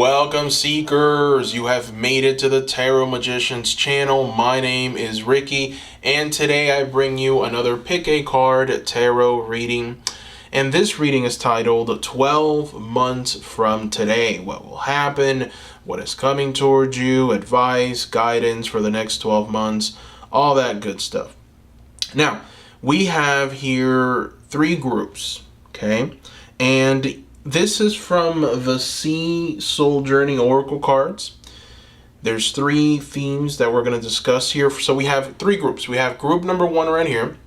Welcome, seekers. You have made it to the Tarot Magicians channel. My name is Ricky, and today I bring you another pick a card tarot reading. And this reading is titled 12 months from today. What will happen? What is coming towards you? Advice, guidance for the next 12 months, all that good stuff. Now, we have here three groups, okay? And this is from the Sea Soul Journey Oracle cards. There's three themes that we're going to discuss here. So we have three groups. We have group number one right here.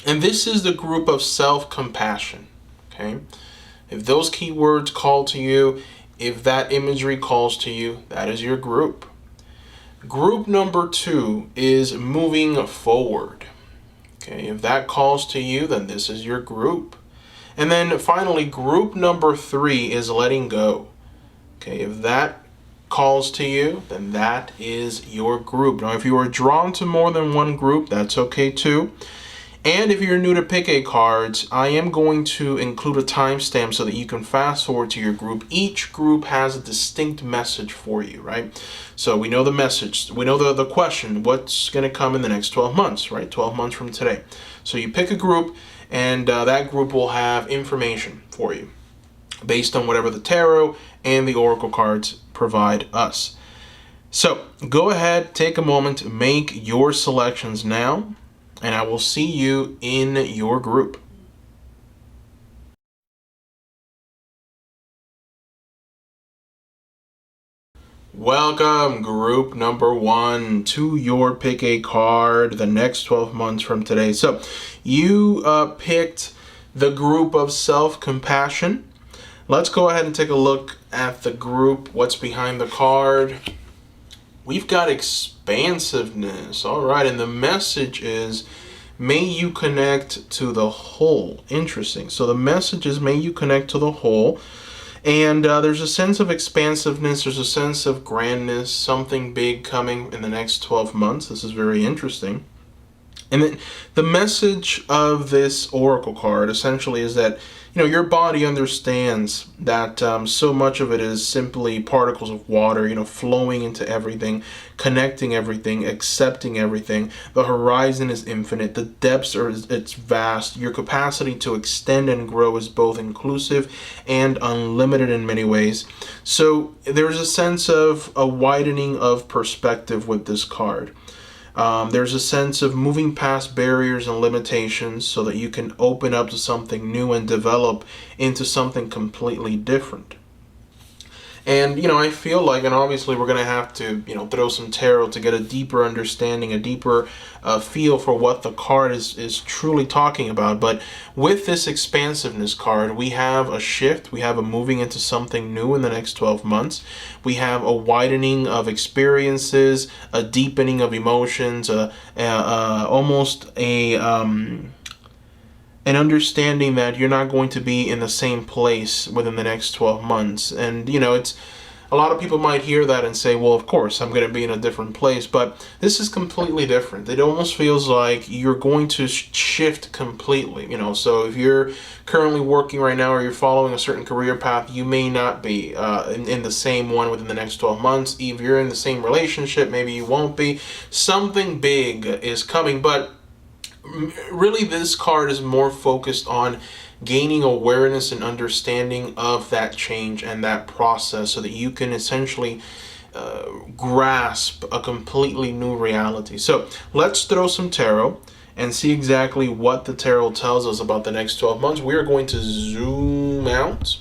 And this is the group of self-compassion, okay? If those keywords call to you, if that imagery calls to you, that is your group. Group number two is moving forward. Okay, if that calls to you, then this is your group. And then finally, group number three is letting go. Okay, if that calls to you, then that is your group. Now, if you are drawn to more than one group, that's okay too. And if you're new to pick a cards, I am going to include a timestamp so that you can fast forward to your group. Each group has a distinct message for you, right? So we know the message. We know the question, what's going to come in the next 12 months, right? 12 months from today. So you pick a group, and that group will have information for you based on whatever the tarot and the oracle cards provide us. So go ahead, take a moment, make your selections now, and I will see you in your group. Welcome, group number one, to your pick a card the next 12 months from today. So you picked the group of self-compassion. Let's go ahead and take a look at the group, what's behind the card. We've got expansiveness. All right, and the message is, may you connect to the whole. Interesting. So the message is, may you connect to the whole. And there's a sense of expansiveness. There's a sense of grandness, something big coming in the next 12 months. This is very interesting. And then the message of this oracle card essentially is that, you know, your body understands that so much of it is simply particles of water, you know, flowing into everything, connecting everything, accepting everything. The horizon is infinite. The depths it's vast. Your capacity to extend and grow is both inclusive and unlimited in many ways. So there's a sense of a widening of perspective with this card. There's a sense of moving past barriers and limitations so that you can open up to something new and develop into something completely different. And, you know, I feel like, and obviously we're going to have to, you know, throw some tarot to get a deeper understanding, a deeper feel for what the card is truly talking about. But with this expansiveness card, we have a shift. We have a moving into something new in the next 12 months. We have a widening of experiences, a deepening of emotions, almost an understanding that you're not going to be in the same place within the next 12 months. And, you know, it's a lot of people might hear that and say, well, of course, I'm going to be in a different place. But this is completely different. It almost feels like you're going to shift completely. You know, so if you're currently working right now or you're following a certain career path, you may not be in the same one within the next 12 months. If you're in the same relationship, maybe you won't be. Something big is coming, but really this card is more focused on gaining awareness and understanding of that change and that process so that you can essentially grasp a completely new reality. So let's throw some tarot and see exactly what the tarot tells us about the next 12 months. We are going to zoom out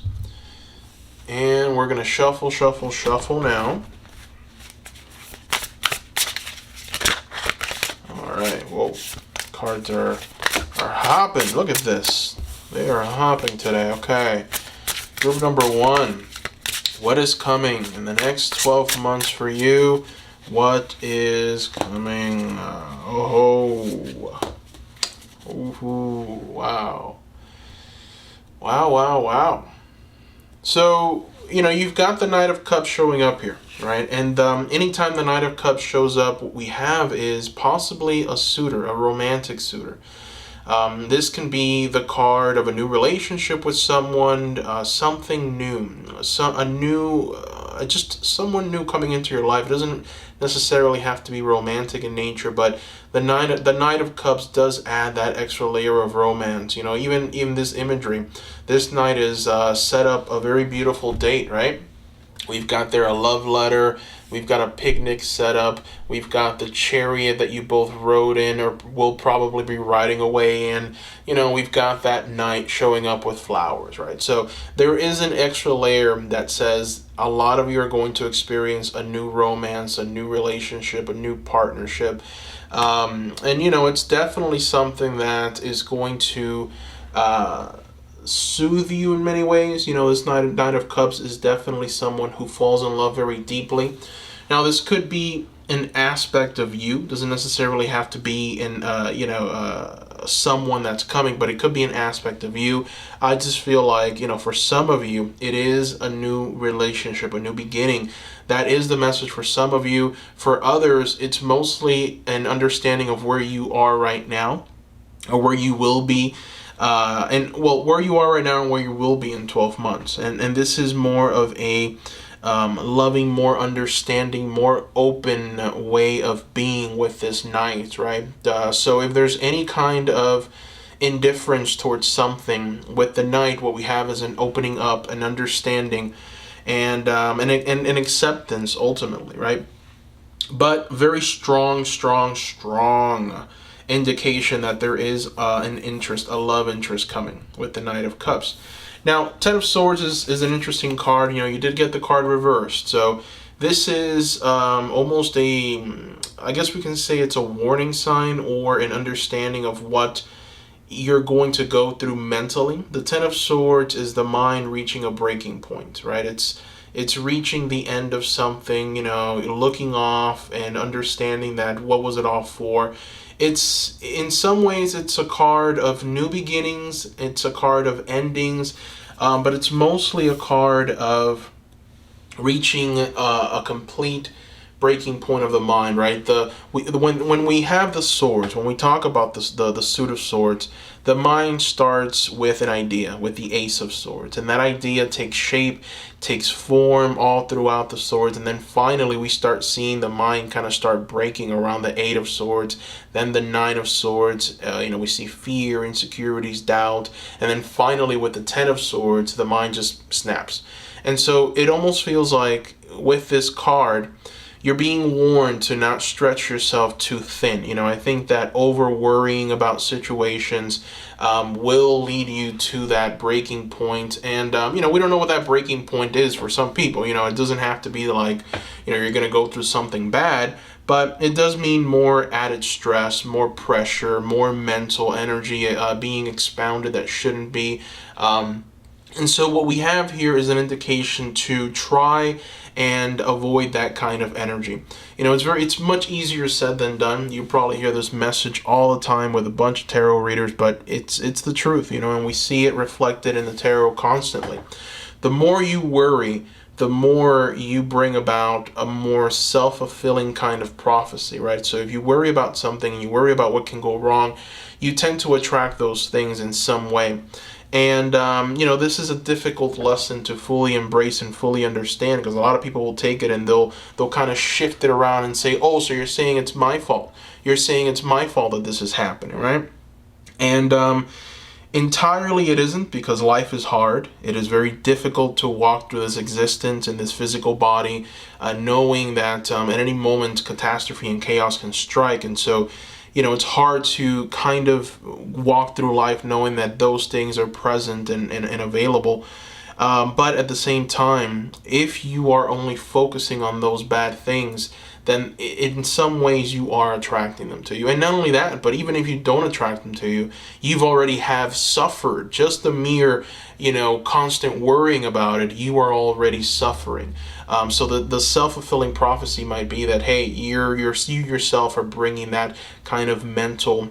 and we're going to shuffle, shuffle, shuffle now. All right, whoa. Cards are hopping. Look at this. They are hopping today. Okay. Group number one. What is coming in the next 12 months for you? What is coming? Ooh, wow. Wow, wow, wow. So, you know, you've got the Knight of Cups showing up here, right? And anytime the Knight of Cups shows up, what we have is possibly a suitor, a romantic suitor. This can be the card of a new relationship with someone, something new, a just someone new coming into your life. It doesn't necessarily have to be romantic in nature, but the Knight of Cups does add that extra layer of romance. You know, even this imagery, this knight is set up a very beautiful date, right? We've got there a love letter. We've got a picnic set up. We've got the chariot that you both rode in or will probably be riding away in. You know, we've got that knight showing up with flowers, right? So there is an extra layer that says a lot of you are going to experience a new romance, a new relationship, a new partnership. And, you know, it's definitely something that is going to soothe you in many ways. You know, this Knight of Cups is definitely someone who falls in love very deeply. Now, this could be an aspect of you. Doesn't necessarily have to be in, someone that's coming, but it could be an aspect of you. I just feel like, you know, for some of you, it is a new relationship, a new beginning. That is the message for some of you. For others, it's mostly an understanding of where you are right now, or where you will be. Where you are right now and where you will be in 12 months. And this is more of a loving, more understanding, more open way of being with this knight, right? So if there's any kind of indifference towards something with the knight, what we have is an opening up, an understanding, and an acceptance ultimately, right? But very strong indication that there is an interest, a love interest coming with the Knight of Cups. Now, Ten of Swords is an interesting card. You know, you did get the card reversed. So this is almost I guess we can say it's a warning sign or an understanding of what you're going to go through mentally. The Ten of Swords is the mind reaching a breaking point, right? It's reaching the end of something, you know, looking off and understanding that what was it all for. It's, in some ways, it's a card of new beginnings. It's a card of endings, but it's mostly a card of reaching a complete breaking point of the mind, right? When we have the swords, when we talk about the suit of swords, the mind starts with an idea, with the Ace of Swords, and that idea takes shape, takes form all throughout the swords, and then finally we start seeing the mind kind of start breaking around the Eight of Swords, then the Nine of Swords. We see fear, insecurities, doubt, and then finally with the Ten of Swords, the mind just snaps. And so it almost feels like with this card, you're being warned to not stretch yourself too thin. You know, I think that over worrying about situations will lead you to that breaking point. And, we don't know what that breaking point is for some people. You know, it doesn't have to be like, you're going to go through something bad, but it does mean more added stress, more pressure, more mental energy being expounded that shouldn't be. And so what we have here is an indication to try and avoid that kind of energy. You know, it's much easier said than done. You probably hear this message all the time with a bunch of tarot readers, but it's the truth, and we see it reflected in the tarot constantly. The more you worry, the more you bring about a more self-fulfilling kind of prophecy, right? So if you worry about something and you worry about what can go wrong, you tend to attract those things in some way. And, this is a difficult lesson to fully embrace and fully understand, because a lot of people will take it and they'll kind of shift it around and say, oh, so you're saying it's my fault. You're saying it's my fault that this is happening, right? And entirely it isn't, because life is hard. It is very difficult to walk through this existence in this physical body, knowing that at any moment catastrophe and chaos can strike. And so, it's hard to kind of walk through life knowing that those things are present and available. But at the same time, if you are only focusing on those bad things, then in some ways you are attracting them to you. And not only that, but even if you don't attract them to you, you've already have suffered. Just the mere, constant worrying about it, you are already suffering. So the self-fulfilling prophecy might be that, hey, you yourself are bringing that kind of mental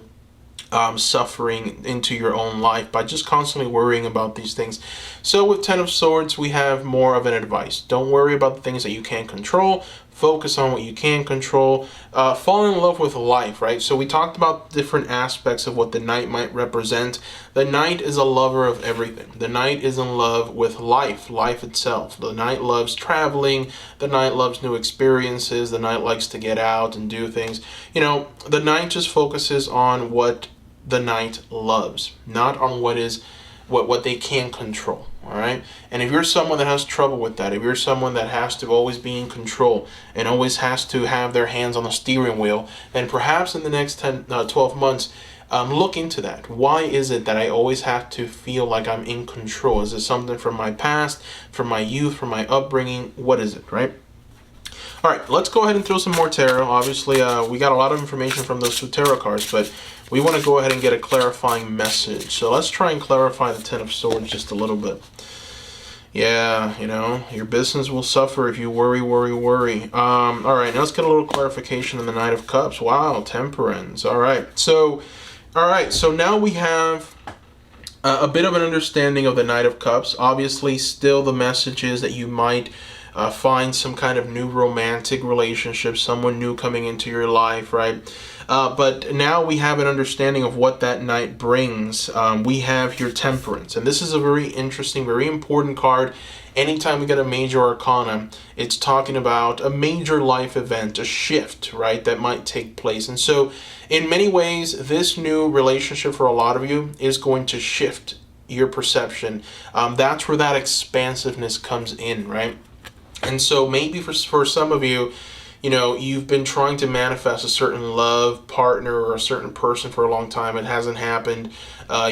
suffering into your own life by just constantly worrying about these things. So with Ten of Swords, we have more of an advice. Don't worry about the things that you can't control. Focus on what you can control. Fall in love with life, right? So we talked about different aspects of what the Knight might represent. The Knight is a lover of everything. The Knight is in love with life itself. The Knight loves traveling. The Knight loves new experiences. The Knight likes to get out and do things. You know, the Knight just focuses on what the Knight loves, not on what they can control. All right. And if you're someone that has trouble with that, if you're someone that has to always be in control and always has to have their hands on the steering wheel, then perhaps in the next 12 months, look into that. Why is it that I always have to feel like I'm in control? Is it something from my past, from my youth, from my upbringing? What is it, right? All right, let's go ahead and throw some more tarot. Obviously, we got a lot of information from those 2 tarot cards, but we want to go ahead and get a clarifying message. So let's try and clarify the Ten of Swords just a little bit. Yeah, you know, your business will suffer if you worry. All right, now let's get a little clarification on the Knight of Cups. Wow, Temperance. All right, so now we have a bit of an understanding of the Knight of Cups. Obviously, still the message is that you might find some kind of new romantic relationship, someone new coming into your life, right? But now we have an understanding of what that Knight brings. We have your Temperance, and this is a very interesting, very important card. Anytime we get a major arcana, it's talking about a major life event, a shift, right, that might take place. And so in many ways, this new relationship for a lot of you is going to shift your perception. That's where that expansiveness comes in, right? And so maybe for some of you, you know, you've been trying to manifest a certain love partner or a certain person for a long time. It hasn't happened.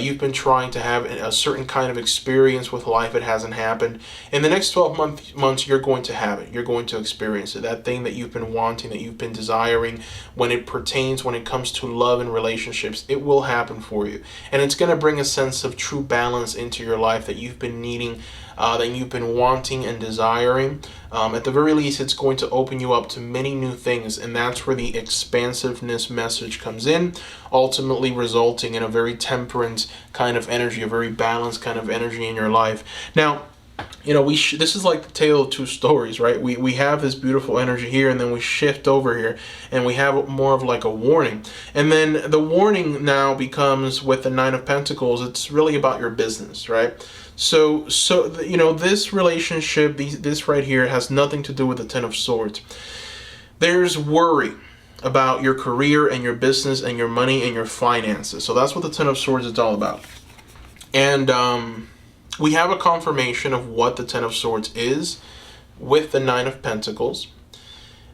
You've been trying to have a certain kind of experience with life. It hasn't happened. In the next 12 months, you're going to have it. You're going to experience it. That thing that you've been wanting, that you've been desiring, when it comes to love and relationships, it will happen for you. And it's going to bring a sense of true balance into your life that you've been needing, that you've been wanting and desiring. At the very least, it's going to open you up to many new things, and that's where the expansiveness message comes in, ultimately resulting in a very temperate kind of energy, a very balanced kind of energy in your life. Now, you know, this is like the tale of 2 stories, right? We have this beautiful energy here, and then we shift over here, and we have more of like a warning. And then the warning now becomes with the Nine of Pentacles. It's really about your business, right? So you know, this relationship, this right here, has nothing to do with the Ten of Swords. There's worry about your career and your business and your money and your finances. So that's what the Ten of Swords is all about. And we have a confirmation of what the Ten of Swords is with the Nine of Pentacles.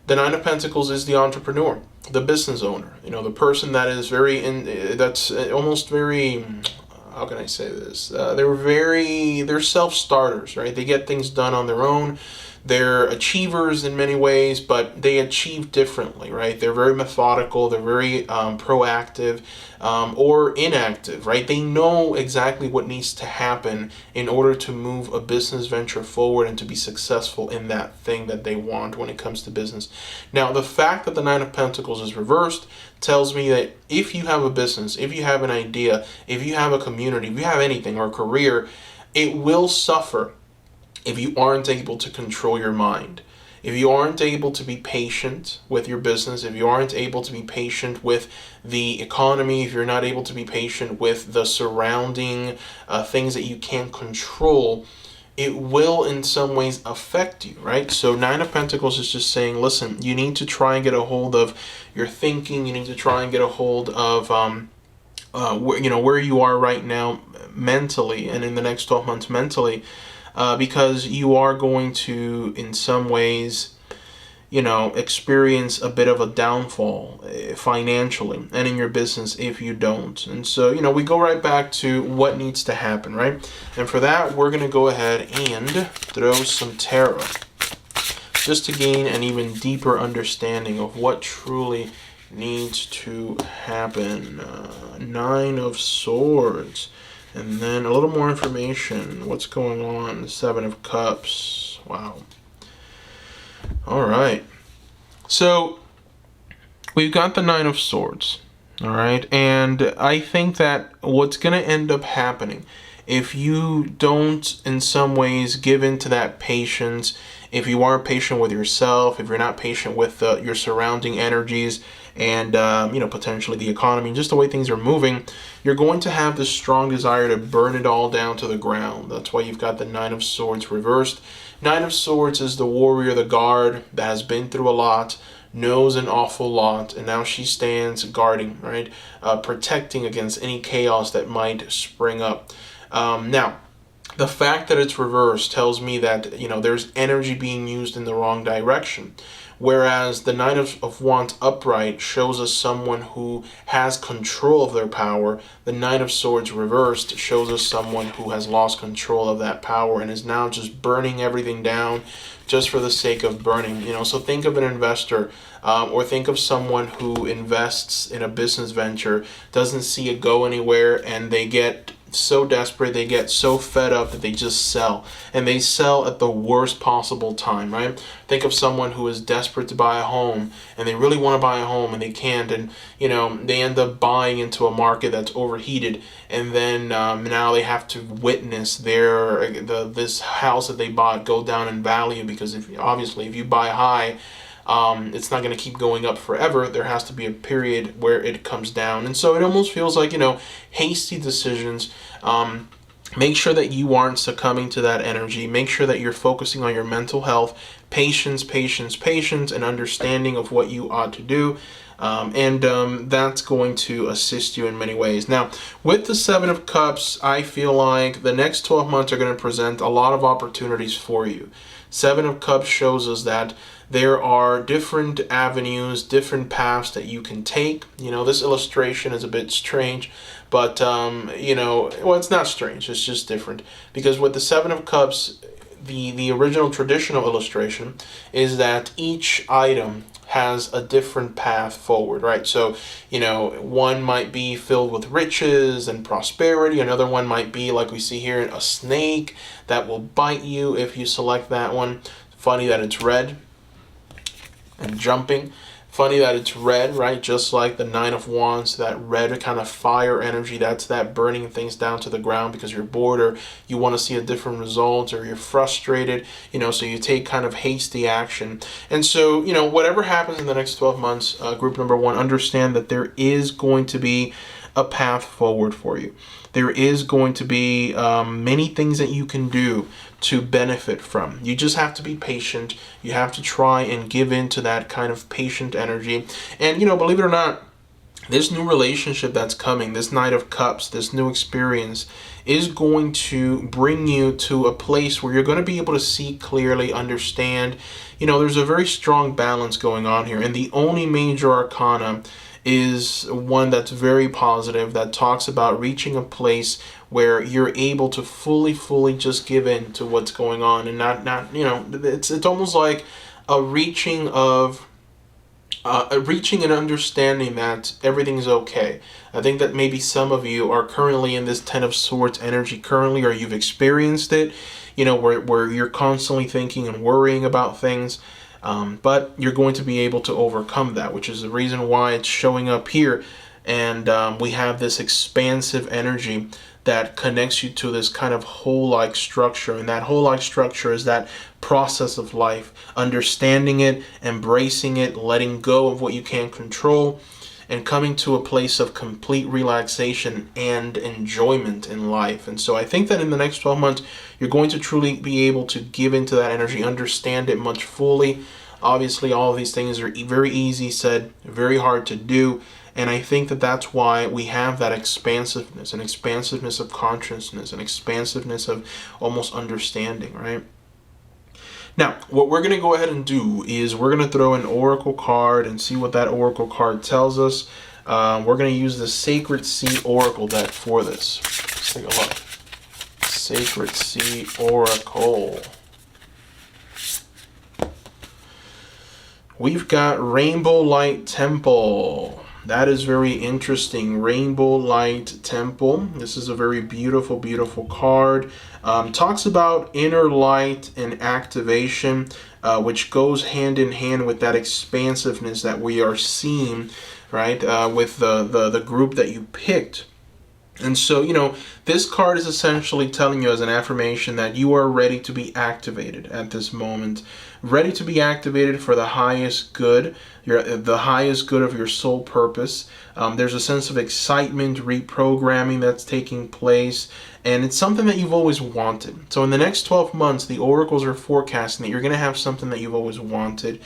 The Nine of Pentacles is the entrepreneur, the business owner. You know, the person that is almost very, how can I say this? They're self-starters, right? They get things done on their own. They're achievers in many ways, but they achieve differently, right? They're very methodical. They're very proactive or inactive, right? They know exactly what needs to happen in order to move a business venture forward and to be successful in that thing that they want when it comes to business. Now, the fact that the Nine of Pentacles is reversed tells me that if you have a business, if you have an idea, if you have a community, if you have anything or a career, it will suffer if you aren't able to control your mind, if you aren't able to be patient with your business, if you aren't able to be patient with the economy, if you're not able to be patient with the surrounding things that you can't control, it will in some ways affect you, right? So Nine of Pentacles is just saying, listen, you need to try and get a hold of your thinking. You need to try and get a hold of where you are right now mentally, and in the next 12 months mentally, because you are going to, in some ways, you know, experience a bit of a downfall financially and in your business if you don't. And so, you know, we go right back to what needs to happen, right? And for that, we're going to go ahead and throw some tarot just to gain an even deeper understanding of what truly needs to happen. Nine of Swords. And then a little more information. What's going on? Seven of Cups. Wow. All right. So we've got the Nine of Swords. All right. And I think that what's going to end up happening if you don't in some ways give into that patience, if you aren't patient with yourself, if you're not patient with your surrounding energies, and potentially the economy and just the way things are moving, you're going to have this strong desire to burn it all down to the ground. That's why you've got the Nine of Swords reversed. Nine of Swords is the warrior, the guard that has been through a lot, knows an awful lot, and now she stands guarding, right? Protecting against any chaos that might spring up. Now, the fact that it's reversed tells me that there's energy being used in the wrong direction. Whereas the Knight of Wands upright shows us someone who has control of their power. The Knight of Swords reversed shows us someone who has lost control of that power and is now just burning everything down just for the sake of burning. So think of an investor, or think of someone who invests in a business venture, doesn't see it go anywhere, and they get so desperate, they get so fed up that they just sell, and they sell at the worst possible time, right? Think of someone who is desperate to buy a home, and they really want to buy a home and they can't, and they end up buying into a market that's overheated, and then now they have to witness this house that they bought go down in value, because if you buy high, it's not going to keep going up forever. There has to be a period where it comes down. And so it almost feels like, hasty decisions. Make sure that you aren't succumbing to that energy. Make sure that you're focusing on your mental health, patience, and understanding of what you ought to do. That's going to assist you in many ways. Now, with the Seven of Cups, I feel like the next 12 months are going to present a lot of opportunities for you. Seven of Cups shows us that there are different avenues, different paths that you can take. This illustration is a bit strange, but, it's not strange. It's just different. Because with the Seven of Cups, the original traditional illustration is that each item has a different path forward, right? So, one might be filled with riches and prosperity. Another one might be, like we see here, a snake that will bite you if you select that one. Funny that it's red and jumping. Funny that it's red, right? Just like the Nine of Wands, that red kind of fire energy, that's that burning things down to the ground because you're bored, or you want to see a different result, or you're frustrated, so you take kind of hasty action. And so, whatever happens in the next 12 months, group number one, understand that there is going to be a path forward for you. There is going to be many things that you can do to benefit from. You just have to be patient. You have to try and give in to that kind of patient energy. And, believe it or not, this new relationship that's coming, this Knight of Cups, this new experience is going to bring you to a place where you're going to be able to see clearly, understand. There's a very strong balance going on here. And the only major arcana is one that's very positive, that talks about reaching a place where you're able to fully just give in to what's going on, and not it's almost like a reaching and understanding that everything's okay. I think that maybe some of you are currently in this Ten of Swords energy currently, or you've experienced it, where you're constantly thinking and worrying about things. But you're going to be able to overcome that, which is the reason why it's showing up here. And we have this expansive energy that connects you to this kind of whole-like structure. And that whole-like structure is that process of life, understanding it, embracing it, letting go of what you can't control, and coming to a place of complete relaxation and enjoyment in life. And so I think that in the next 12 months, you're going to truly be able to give into that energy, understand it much fully. Obviously, all of these things are very easy said, very hard to do. And I think that that's why we have that expansiveness, an expansiveness of consciousness, an expansiveness of almost understanding, right? Now, what we're going to go ahead and do is we're going to throw an oracle card and see what that oracle card tells us. We're going to use the Sacred Sea Oracle deck for this. Let's take a look. Sacred Sea Oracle. We've got Rainbow Light Temple. That is very interesting. Rainbow Light Temple. This is a very beautiful, beautiful card. Talks about inner light and activation, which goes hand in hand with that expansiveness that we are seeing, right? With the group that you picked. And so, this card is essentially telling you as an affirmation that you are ready to be activated at this moment, ready to be activated for the highest good, the highest good of your soul purpose. There's a sense of excitement, reprogramming that's taking place, and it's something that you've always wanted. So in the next 12 months, the oracles are forecasting that you're going to have something that you've always wanted.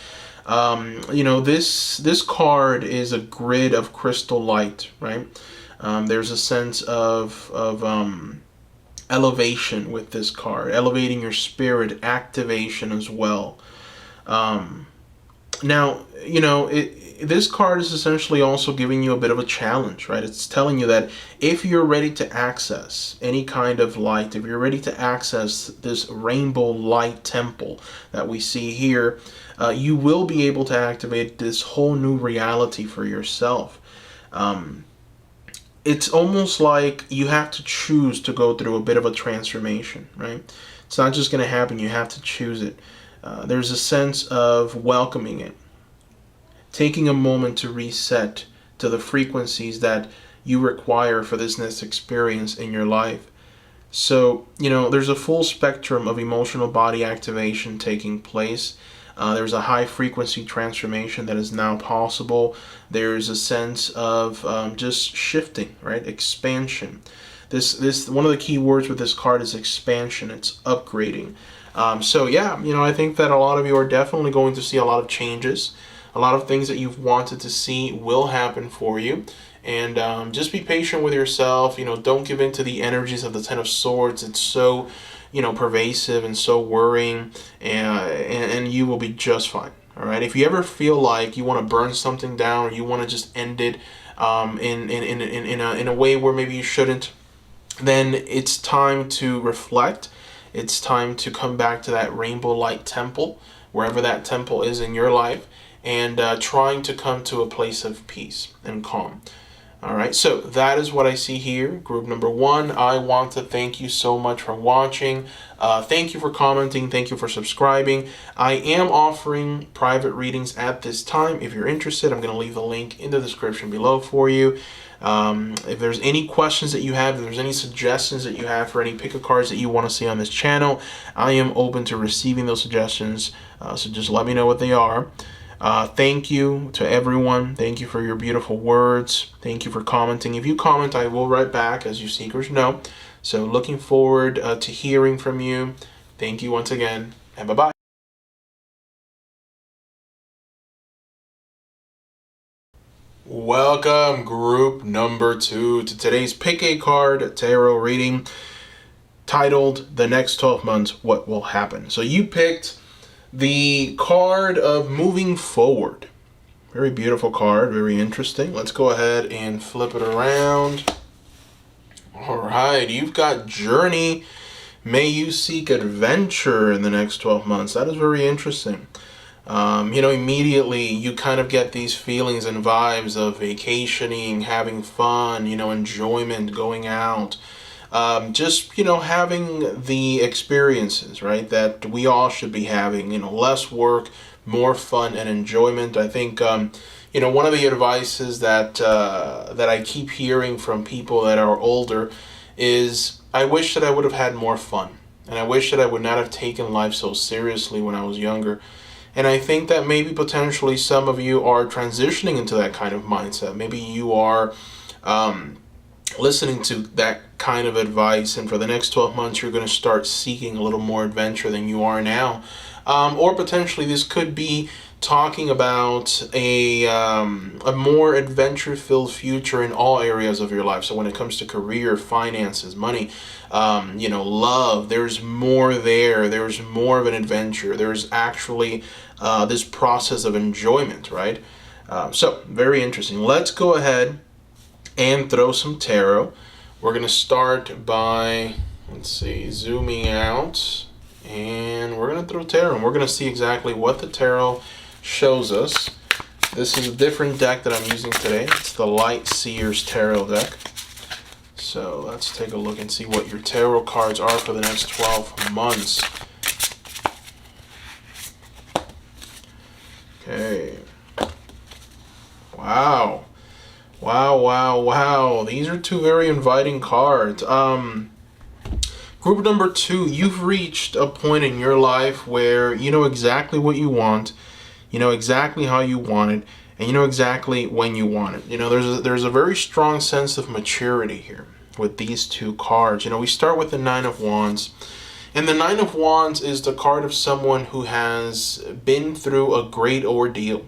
This card is a grid of crystal light, right? There's a sense of elevation with this card, elevating your spirit, activation as well. Now, this card is essentially also giving you a bit of a challenge, right? It's telling you that if you're ready to access any kind of light, if you're ready to access this rainbow light temple that we see here, you will be able to activate this whole new reality for yourself. It's almost like you have to choose to go through a bit of a transformation, right? It's not just going to happen. You have to choose it. There's a sense of welcoming it, taking a moment to reset to the frequencies that you require for this next experience in your life. So, there's a full spectrum of emotional body activation taking place. There's a high frequency transformation that is now possible. There's a sense of just shifting, right? Expansion. This one of the key words with this card is expansion. It's upgrading. So yeah, I think that a lot of you are definitely going to see a lot of changes. A lot of things that you've wanted to see will happen for you. And just be patient with yourself. Don't give in to the energies of the Ten of Swords. It's so pervasive and so worrying, and you will be just fine. All right. If you ever feel like you want to burn something down, or you want to just end it in a way where maybe you shouldn't, then it's time to reflect. It's time to come back to that rainbow light temple, wherever that temple is in your life, and trying to come to a place of peace and calm. All right, so that is what I see here. Group number 1, I want to thank you so much for watching. Thank you for commenting. Thank you for subscribing. I am offering private readings at this time. If you're interested, I'm going to leave the link in the description below for you. If there's any questions that you have, if there's any suggestions that you have for any pick-a cards that you want to see on this channel, I am open to receiving those suggestions. So just let me know what they are. Thank you to everyone. Thank you for your beautiful words. Thank you for commenting. If you comment, I will write back, as you seekers know. So looking forward to hearing from you. Thank you once again, and bye-bye. Welcome, group number 2, to today's Pick a Card Tarot reading titled The Next 12 Months, What Will Happen? So you picked the card of moving forward. Very beautiful card, very interesting. Let's go ahead and flip it around. All right, you've got Journey. May you seek adventure in the next 12 months. That is very interesting. Immediately you kind of get these feelings and vibes of vacationing, having fun, enjoyment, going out. Just having the experiences, right, that we all should be having. Less work, more fun and enjoyment. I think one of the advices that I keep hearing from people that are older is, I wish that I would have had more fun, and I wish that I would not have taken life so seriously when I was younger. And I think that maybe potentially some of you are transitioning into that kind of mindset. Maybe you are listening to that kind of advice, and for the next 12 months you're going to start seeking a little more adventure than you are now. Or potentially this could be talking about a more adventure-filled future in all areas of your life. So when it comes to career, finances, money, love, there's more there. There's more of an adventure. There's actually this process of enjoyment, right? So very interesting. Let's go ahead and throw some tarot. We're going to start by, zooming out, and we're going to throw tarot, and we're going to see exactly what the tarot shows us. This is a different deck that I'm using today. It's the Light Seers Tarot deck. So let's take a look and see what your tarot cards are for the next 12 months. Okay. Wow. Wow, wow, wow. These are two very inviting cards. Group number two, you've reached a point in your life where you know exactly what you want, you know exactly how you want it, and you know exactly when you want it. You know, there's a very strong sense of maturity here with these two cards. You know, we start with the Nine of Wands. And the Nine of Wands is the card of someone who has been through a great ordeal.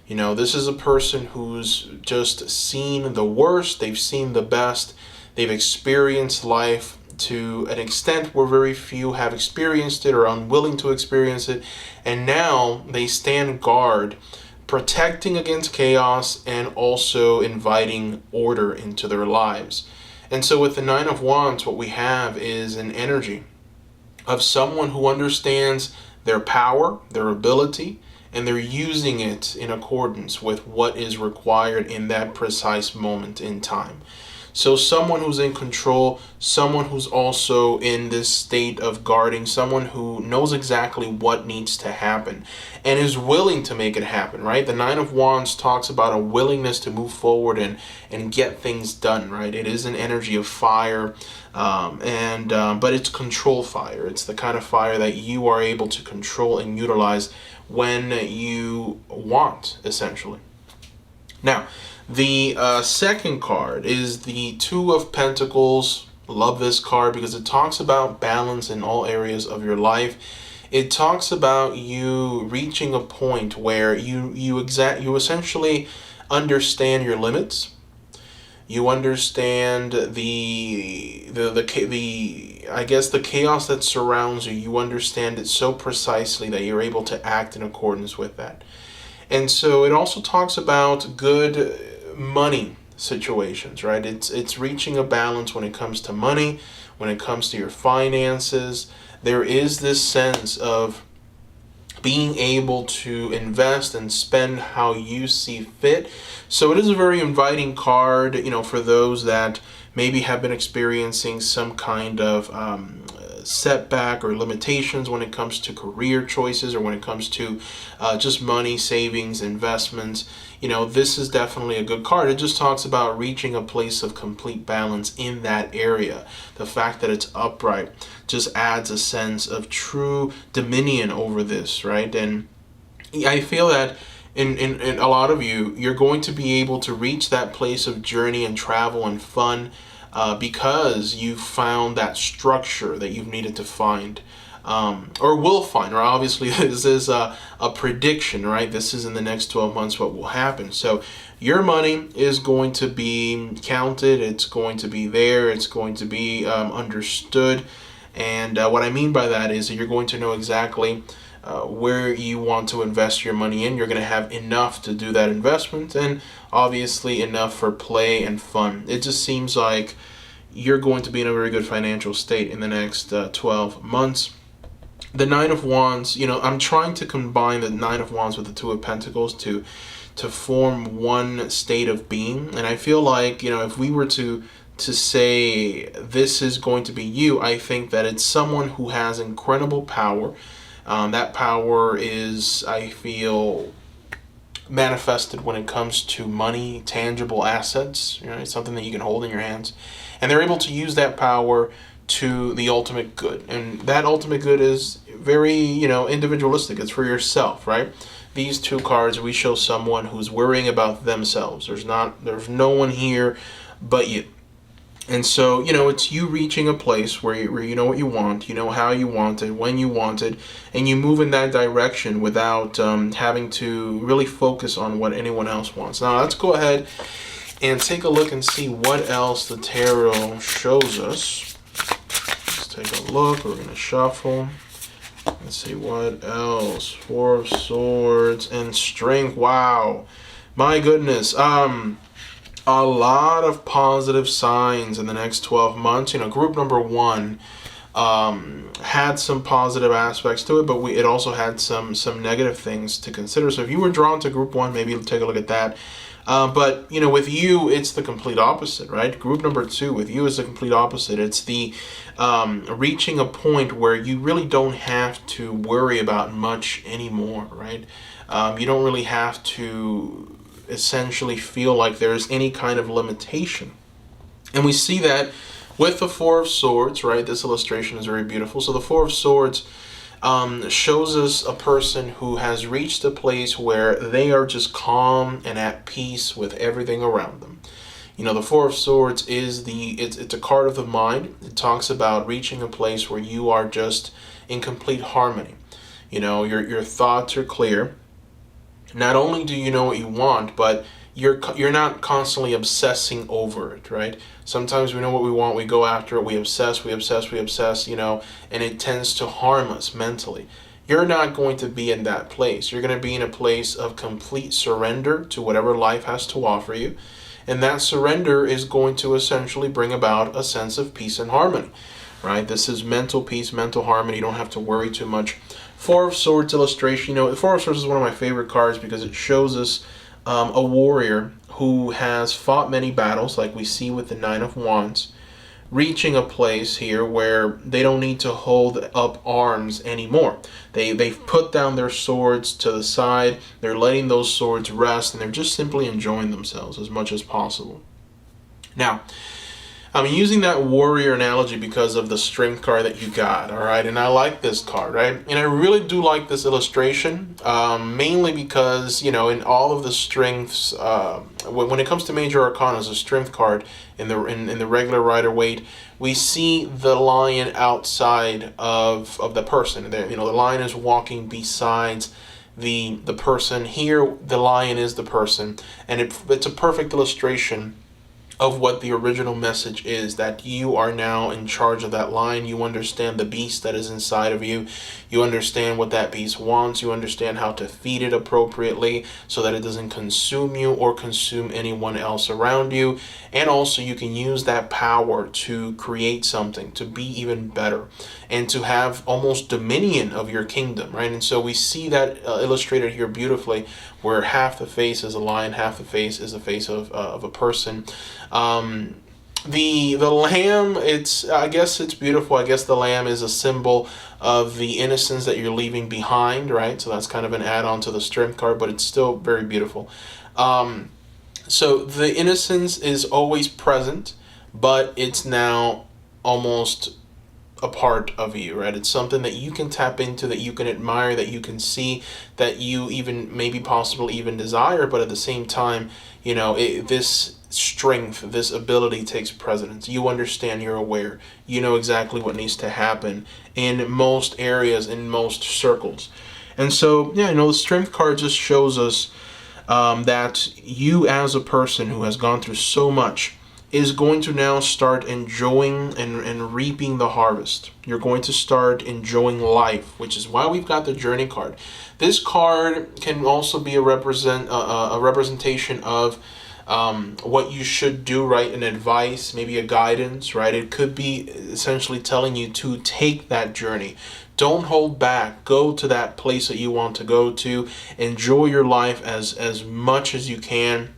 You know, this is a person who's just seen the worst, they've seen the best, they've experienced life to an extent where very few have experienced it or are unwilling to experience it. And now they stand guard, protecting against chaos and also inviting order into their lives. And so with the Nine of Wands, what we have is an energy of someone who understands their power, their ability, and they're using it in accordance with what is required in that precise moment in time. So someone who's in control, someone who's also in this state of guarding, someone who knows exactly what needs to happen and is willing to make it happen, right? The Nine of Wands talks about a willingness to move forward and get things done, right? It is an energy of fire, but it's control fire. It's the kind of fire that you are able to control and utilize when you want, essentially. Now, the second card is the Two of Pentacles. Love this card because it talks about balance in all areas of your life. It talks about you reaching a point where you essentially understand your limits. You understand the I guess the chaos that surrounds you. You understand it so precisely that you're able to act in accordance with that. And so it also talks about good money situations, right? It's reaching a balance when it comes to money, when it comes to your finances. There is this sense of being able to invest and spend how you see fit. So it is a very inviting card, you know, for those that maybe have been experiencing some kind of setback or limitations when it comes to career choices or when it comes to just money, savings, investments. You know, this is definitely a good card. It just talks about reaching a place of complete balance in that area. The fact that it's upright just adds a sense of true dominion over this, right? And I feel that in a lot of you, you're going to be able to reach that place of journey and travel and fun because you found that structure that you've needed to find. Or will find, or obviously this is a prediction, right? This is in the next 12 months what will happen. So your money is going to be counted, it's going to be there, it's going to be understood. And what I mean by that is that you're going to know exactly where you want to invest your money in. You're going to have enough to do that investment and obviously enough for play and fun. It just seems like you're going to be in a very good financial state in the next 12 months. The Nine of Wands, you know, I'm trying to combine the Nine of Wands with the Two of Pentacles to form one state of being. And I feel like, you know, if we were to say this is going to be you, I think that it's someone who has incredible power. That power is, I feel, manifested when it comes to money, tangible assets. You know, it's something that you can hold in your hands. And they're able to use that power to the ultimate good. And that ultimate good is very, you know, individualistic. It's for yourself, right? These two cards, we show someone who's worrying about themselves. There's no one here but you. And so, you know, it's you reaching a place where you know what you want, you know how you want it, when you want it, and you move in that direction without having to really focus on what anyone else wants. Now, let's go ahead and take a look and see what else the tarot shows us. Let's take a look. We're going to shuffle. Let's see what else. Four of Swords and Strength. Wow. My goodness. A lot of positive signs in the next 12 months. You know, group number one had some positive aspects to it, but it also had some negative things to consider. So if you were drawn to group one, maybe take a look at that. But, you know, with you, it's the complete opposite, right? Group number two with you is the complete opposite. It's the reaching a point where you really don't have to worry about much anymore, right? You don't really have to essentially feel like there's any kind of limitation. And we see that with the Four of Swords, right? This illustration is very beautiful. So the Four of Swords shows us a person who has reached a place where they are just calm and at peace with everything around them. You know, the Four of Swords is it's a card of the mind. It talks about reaching a place where you are just in complete harmony. You know, your thoughts are clear. Not only do you know what you want, but you're not constantly obsessing over it, right? Sometimes we know what we want, we go after it, we obsess, you know, and it tends to harm us mentally. You're not going to be in that place. You're going to be in a place of complete surrender to whatever life has to offer you. And that surrender is going to essentially bring about a sense of peace and harmony, right? This is mental peace, mental harmony. You don't have to worry too much. Four of Swords illustration. You know, the Four of Swords is one of my favorite cards because it shows us a warrior who has fought many battles, like we see with the Nine of Wands, reaching a place here where they don't need to hold up arms anymore. They've put down their swords to the side, they're letting those swords rest, and they're just simply enjoying themselves as much as possible. Now, I'm using that warrior analogy because of the strength card that you got, all right? And I like this card, right? And I really do like this illustration, mainly because, you know, in all of the strengths, when it comes to major arcana as a strength card in the regular Rider-Waite, we see the lion outside of the person. There, you know, the lion is walking besides the person. Here, the lion is the person, and it's a perfect illustration of what the original message is, that you are now in charge of that lion. You understand the beast that is inside of you. You understand what that beast wants. You understand how to feed it appropriately so that it doesn't consume you or consume anyone else around you. And also you can use that power to create something, to be even better, and to have almost dominion of your kingdom, right? And so we see that illustrated here beautifully, where half the face is a lion, half the face is the face of a person. The lamb, I guess it's beautiful. I guess the lamb is a symbol of the innocence that you're leaving behind, right? So that's kind of an add-on to the strength card, but it's still very beautiful. So the innocence is always present, but it's now almost a part of you, right? It's something that you can tap into, that you can admire, that you can see, that you even maybe possibly even desire, but at the same time, you know, this strength, this ability takes precedence. You understand, you're aware, you know exactly what needs to happen in most areas, in most circles. And so, yeah, you know, the strength card just shows us that you as a person who has gone through so much is going to now start enjoying and reaping the harvest. You're going to start enjoying life, which is why we've got the journey card. This card can also be a representation of what you should do, right? An advice, maybe a guidance, right? It could be essentially telling you to take that journey. Don't hold back. Go to that place that you want to go to. Enjoy your life as much as you can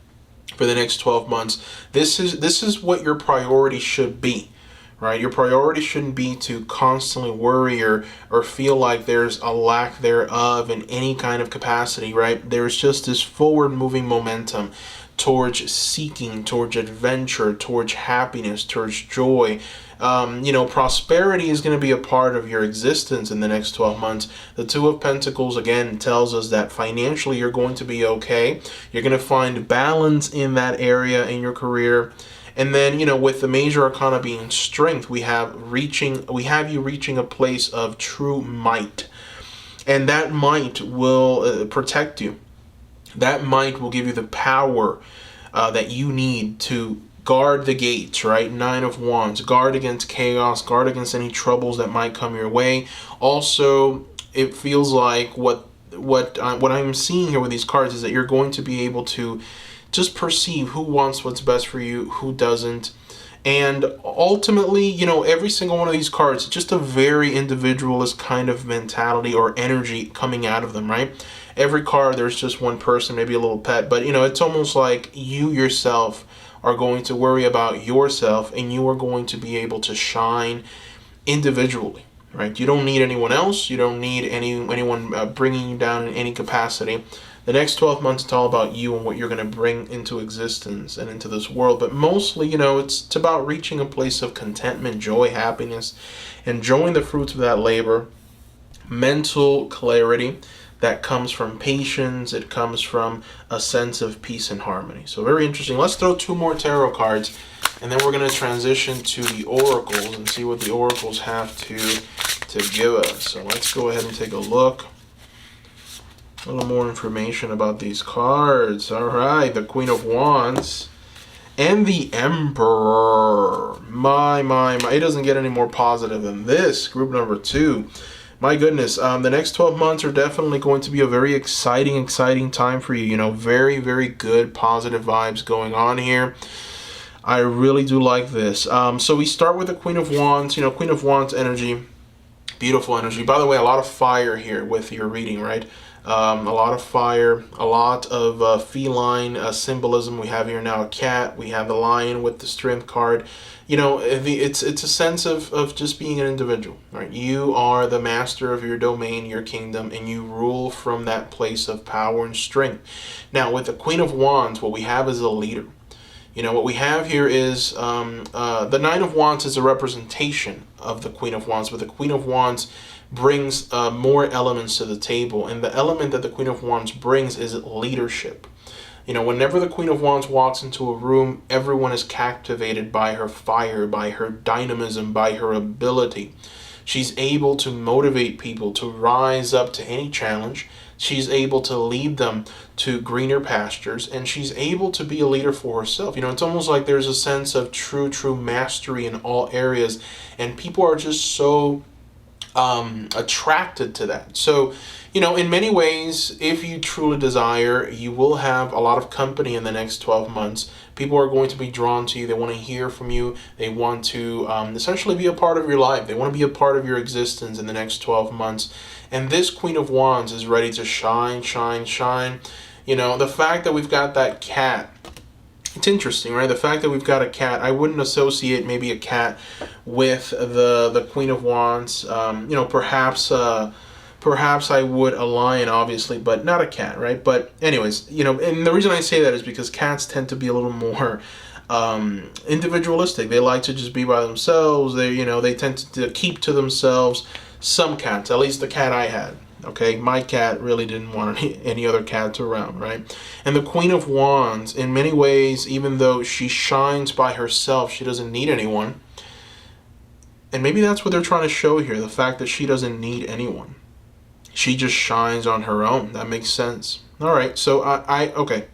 for the next 12 months. This is what your priority should be, right? Your priority shouldn't be to constantly worry or feel like there's a lack thereof in any kind of capacity, right? There's just this forward moving momentum towards seeking, towards adventure, towards happiness, towards joy. You know, prosperity is going to be a part of your existence in the next 12 months. The Two of Pentacles, again, tells us that financially you're going to be okay. You're going to find balance in that area in your career. And then, you know, with the major arcana being strength, we have you reaching a place of true might. And that might will protect you. That might will give you the power that you need to guard the gates, right? Nine of Wands, guard against chaos, guard against any troubles that might come your way. Also, it feels like what I'm seeing here with these cards is that you're going to be able to just perceive who wants what's best for you, who doesn't. And ultimately, you know, every single one of these cards, just a very individualist kind of mentality or energy coming out of them, right? Every card, there's just one person, maybe a little pet, but, you know, it's almost like you yourself are going to worry about yourself, and you are going to be able to shine individually, right? You don't need anyone else. You don't need anyone bringing you down in any capacity. The next 12 months, it's all about you and what you're going to bring into existence and into this world. But mostly, it's about reaching a place of contentment, joy, happiness, enjoying the fruits of that labor, mental clarity that comes from patience. It comes from a sense of peace and harmony. So very interesting. Let's throw 2 more tarot cards, and then we're going to transition to the oracles and see what the oracles have to give us. So let's go ahead and take a look. A little more information about these cards. All right, the Queen of Wands and the Emperor. My. It doesn't get any more positive than this. Group number 2. My goodness, the next 12 months are definitely going to be a very exciting time for you. Very, very good, positive vibes going on here. I really do like this. So we start with the Queen of Wands. Queen of Wands energy, beautiful energy. By the way, a lot of fire here with your reading, right? A lot of fire, a lot of feline symbolism. We have here now a cat. We have the lion with the strength card. It's a sense of just being an individual, right? You are the master of your domain, your kingdom, and you rule from that place of power and strength. Now, with the Queen of Wands, what we have is a leader. What we have here is the Nine of Wands is a representation of the Queen of Wands, but the Queen of Wands brings more elements to the table, and the element that the Queen of Wands brings is leadership. Whenever the Queen of Wands walks into a room, everyone is captivated by her fire, by her dynamism, by her ability. She's able to motivate people to rise up to any challenge. She's able to lead them to greener pastures, and she's able to be a leader for herself. It's almost like there's a sense of true mastery in all areas, and people are just so attracted to that. So, in many ways, if you truly desire, you will have a lot of company in the next 12 months. People are going to be drawn to you. They want to hear from you. They want to essentially be a part of your life. They want to be a part of your existence in the next 12 months. And this Queen of Wands is ready to shine. The fact that we've got that cat, it's interesting, right? The fact that we've got a cat, I wouldn't associate maybe a cat with the Queen of Wands. Perhaps I would a lion, obviously, but not a cat, right? But anyways, and the reason I say that is because cats tend to be a little more individualistic. They like to just be by themselves. They tend to keep to themselves. Some cats, at least the cat I had. Okay, my cat really didn't want any other cats around, right? And the Queen of Wands, in many ways, even though she shines by herself, she doesn't need anyone. And maybe that's what they're trying to show here, the fact that she doesn't need anyone. She just shines on her own. That makes sense. All right, so okay.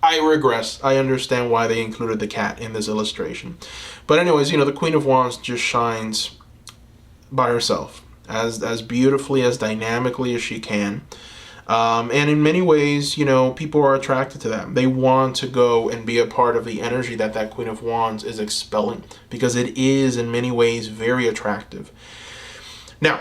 I regress. I understand why they included the cat in this illustration. But anyways, the Queen of Wands just shines by herself, as beautifully, as dynamically as she can. And in many ways, people are attracted to that. They want to go and be a part of the energy that Queen of Wands is expelling, because it is in many ways very attractive. Now,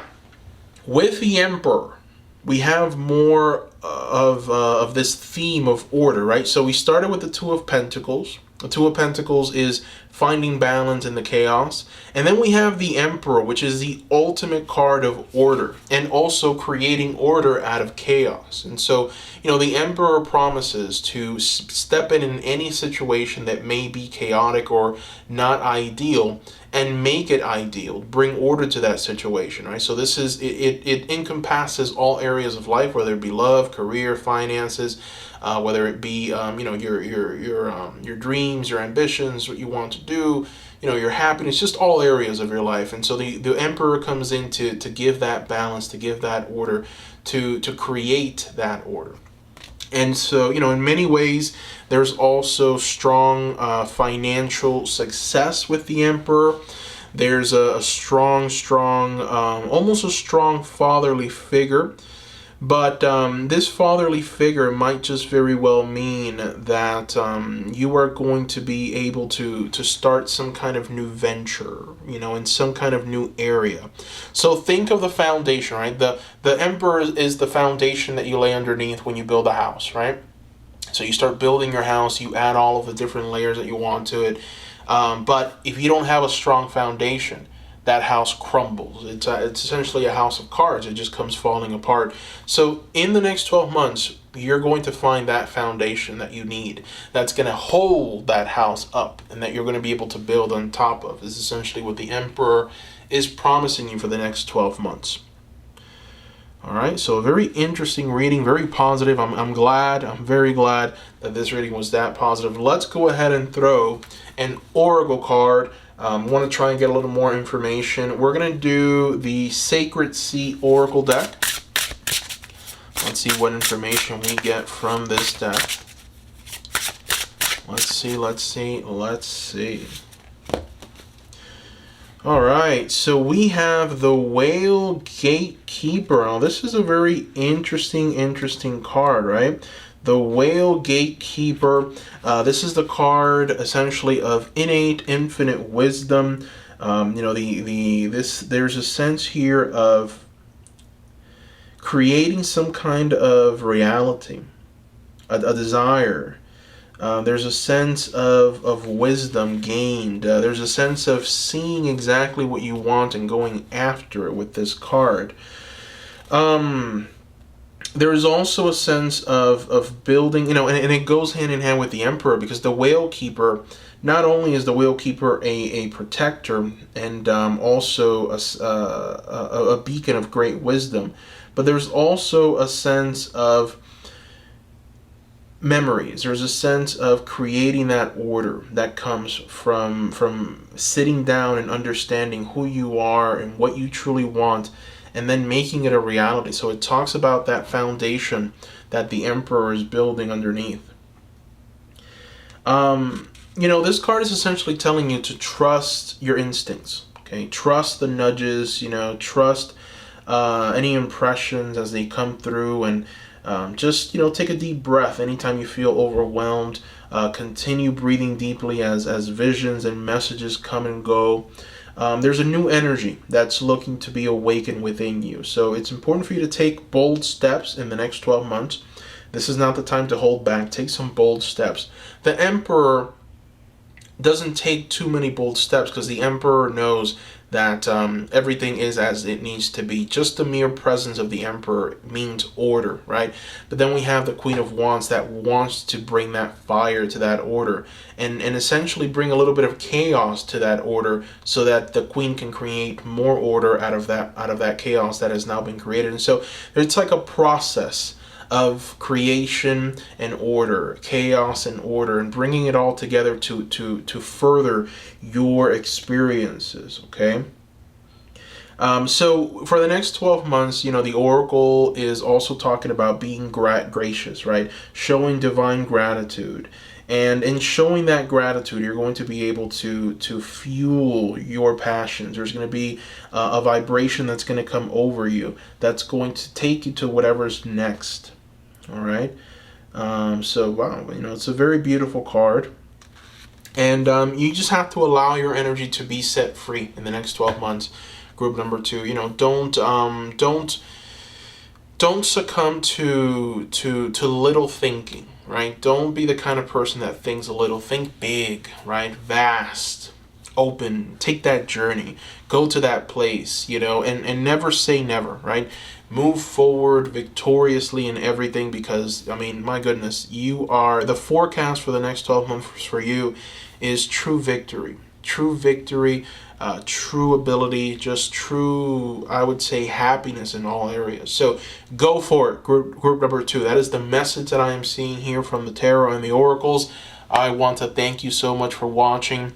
with the Emperor, we have more of this theme of order, right? So we started with the Two of Pentacles. The Two of Pentacles is finding balance in the chaos. And then we have the Emperor, which is the ultimate card of order, and also creating order out of chaos. And so, the Emperor promises to step in any situation that may be chaotic or not ideal and make it ideal, bring order to that situation, right? So this is, it encompasses all areas of life, whether it be love, career, finances, whether it be your dreams, your ambitions, what you want to do, your happiness, just all areas of your life. And so the Emperor comes in to give that balance, to give that order, to create that order. And so, in many ways, there's also strong financial success with the Emperor. There's a strong, almost a strong fatherly figure. But this fatherly figure might just very well mean that you are going to be able to start some kind of new venture, in some kind of new area. So think of the foundation, right? The Emperor is the foundation that you lay underneath when you build a house, right? So you start building your house, you add all of the different layers that you want to it. But if you don't have a strong foundation, that house crumbles. It's essentially a house of cards. It just comes falling apart. So in the next 12 months, you're going to find that foundation that you need, that's going to hold that house up and that you're going to be able to build on top of. Is essentially what the Emperor is promising you for the next 12 months. All right, so a very interesting reading, very positive. I'm very glad that this reading was that positive. Let's go ahead and throw an Oracle card. Want to try and get a little more information. We're going to do the Sacred Sea Oracle deck. Let's see what information we get from this deck. Let's see. All right, so we have the Whale Gatekeeper. Now, this is a very interesting card, right? The Whale Gatekeeper. This is the card essentially of innate, infinite wisdom. There's a sense here of creating some kind of reality, a desire. There's a sense of wisdom gained. There's a sense of seeing exactly what you want and going after it with this card. There is also a sense of building, and it goes hand in hand with the Emperor, because the Whale Keeper, not only is the Whale Keeper a protector and also a beacon of great wisdom, but there's also a sense of memories. There's a sense of creating that order that comes from sitting down and understanding who you are and what you truly want, and then making it a reality. So it talks about that foundation that the Emperor is building underneath. This card is essentially telling you to trust your instincts. Okay, trust the nudges. Trust any impressions as they come through, and just take a deep breath anytime you feel overwhelmed. Continue breathing deeply as visions and messages come and go. There's a new energy that's looking to be awakened within you. So it's important for you to take bold steps in the next 12 months. This is not the time to hold back. Take some bold steps. The Emperor doesn't take too many bold steps because the Emperor knows that everything is as it needs to be. Just the mere presence of the Emperor means order, right? But then we have the Queen of Wands that wants to bring that fire to that order and essentially bring a little bit of chaos to that order, so that the Queen can create more order out of that chaos that has now been created. And so it's like a process of creation and order, chaos and order, and bringing it all together to further your experiences, okay? So for the next 12 months, the Oracle is also talking about being gracious, right? Showing divine gratitude. And in showing that gratitude, you're going to be able to fuel your passions. There's going to be a vibration that's going to come over you that's going to take you to whatever's next. All right. So wow, it's a very beautiful card, and you just have to allow your energy to be set free in the next 12 months. Group number 2, don't succumb to little thinking, right? Don't be the kind of person that thinks a little. Think big, right? Vast, open. Take that journey. Go to that place, and never say never, right? Move forward victoriously in everything, because my goodness, the forecast for the next 12 months for you is true victory, true ability, just true, I would say, happiness in all areas. So go for it. Group number 2. That is the message that I am seeing here from the tarot and the oracles. I want to thank you so much for watching.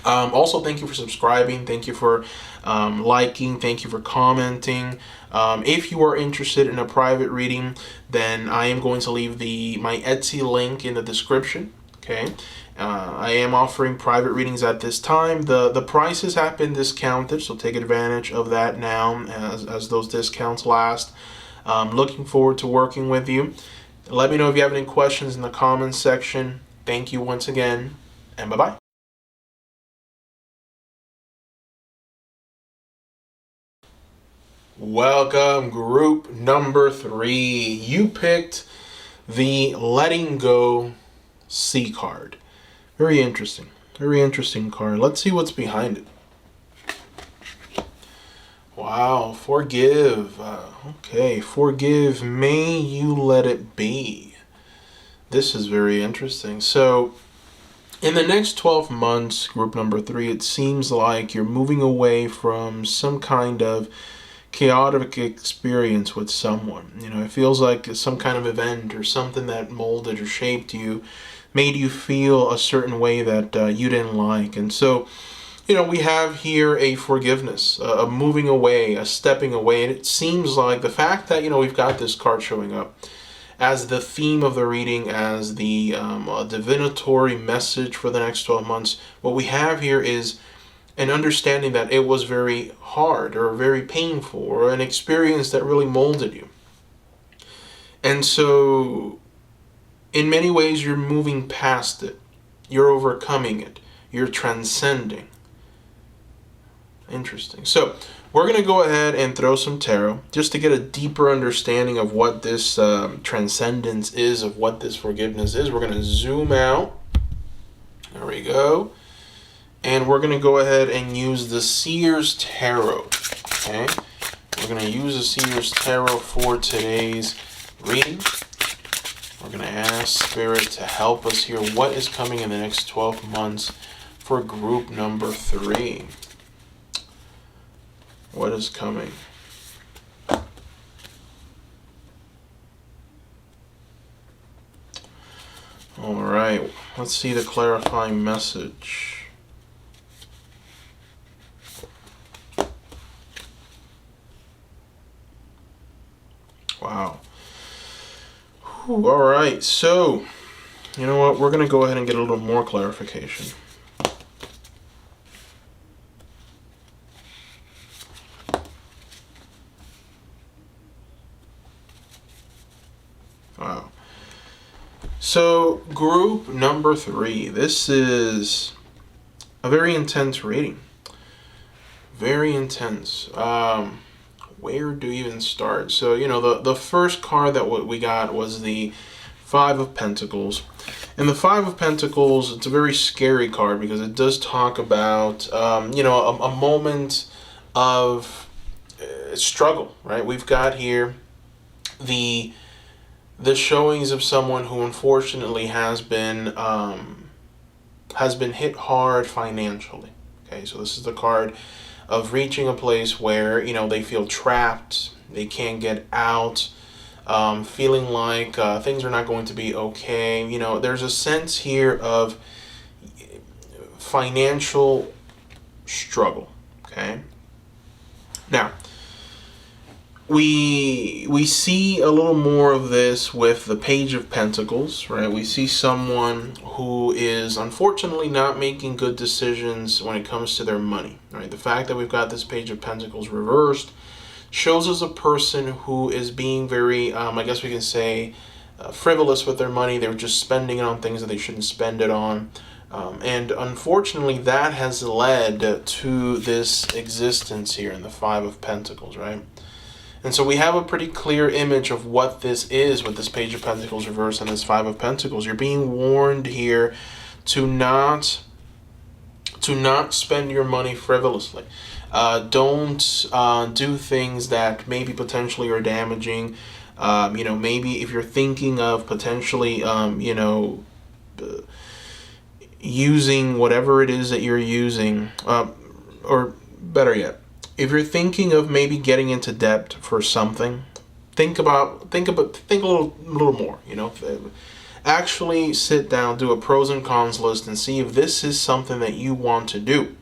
Also, thank you for subscribing. Thank you for liking. Thank you for commenting. If you are interested in a private reading, then I am going to leave my Etsy link in the description. Okay. I am offering private readings at this time. The prices have been discounted, so take advantage of that now as those discounts last. Looking forward to working with you. Let me know if you have any questions in the comments section. Thank you once again, and bye-bye. Welcome, group number 3. You picked the Letting Go Sea card. Very interesting card. Let's see what's behind it. Wow, forgive. Okay, forgive. May you let it be. This is very interesting. So, in the next 12 months, group number 3, it seems like you're moving away from some kind of chaotic experience with someone. You know, it feels like some kind of event or something that molded or shaped you, made you feel a certain way that you didn't like. And so, you know, we have here a forgiveness, a moving away, a stepping away. And it seems like the fact that, you know, we've got this card showing up as the theme of the reading, as the divinatory message for the next 12 months, what we have here is an understanding that it was very hard or very painful or an experience that really molded you. And so, in many ways, you're moving past it. You're overcoming it. You're transcending. Interesting. So, we're going to go ahead and throw some tarot just to get a deeper understanding of what this transcendence is, of what this forgiveness is. We're going to zoom out. There we go. And we're going to go ahead and use the Seer's Tarot. Okay? We're going to use the Seer's Tarot for today's reading. We're going to ask Spirit to help us here. What is coming in the next 12 months for group number 3? What is coming? All right. Let's see the clarifying message. Wow. Whew, all right. So, you know what? We're going to go ahead and get a little more clarification. Wow. So, group number 3. This is a very intense reading. Very intense. Where do you even start? So, you know, the first card that we got was the Five of Pentacles. And the Five of Pentacles, it's a very scary card because it does talk about, you know, a moment of struggle, right? We've got here the showings of someone who unfortunately has been hit hard financially. Okay, so this is the card of reaching a place where, you know, they feel trapped, they can't get out, feeling like things are not going to be okay. You know, there's a sense here of financial struggle. Okay, now we see a little more of this with the Page of Pentacles, right? We see someone who is unfortunately not making good decisions when it comes to their money, right? The fact that we've got this Page of Pentacles reversed shows us a person who is being very, I guess we can say, frivolous with their money. They're just spending it on things that they shouldn't spend it on. And unfortunately, that has led to this existence here in the Five of Pentacles, right? And so we have a pretty clear image of what this is with this Page of Pentacles reversed and this Five of Pentacles. You're being warned here to not spend your money frivolously. Don't do things that maybe potentially are damaging. You know, maybe if you're thinking of potentially, you know, using whatever it is that you're using, or better yet, if you're thinking of maybe getting into debt for something, think a little more, you know. Actually sit down, do a pros and cons list and see if this is something that you want to do,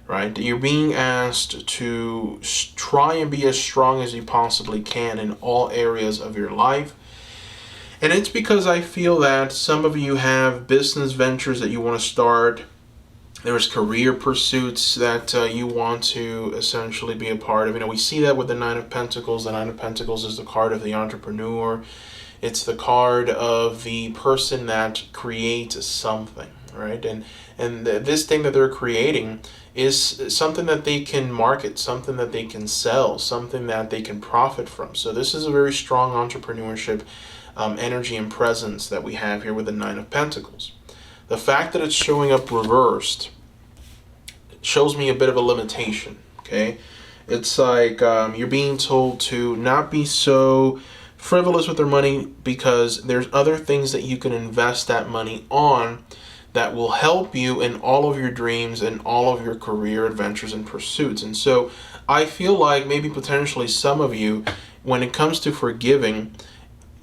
right? You're being asked to try and be as strong as you possibly can in all areas of your life. And it's because I feel that some of you have business ventures that you want to start. There's career pursuits that you want to essentially be a part of. You know, we see that with the Nine of Pentacles. The Nine of Pentacles is the card of the entrepreneur. It's the card of the person that creates something, right? And this thing that they're creating is something that they can market, something that they can sell, something that they can profit from. So this is a very strong entrepreneurship energy and presence that we have here with the Nine of Pentacles. The fact that it's showing up reversed shows me a bit of a limitation, okay? It's like you're being told to not be so frivolous with their money, because there's other things that you can invest that money on that will help you in all of your dreams and all of your career adventures and pursuits. And so I feel like maybe potentially some of you, when it comes to forgiving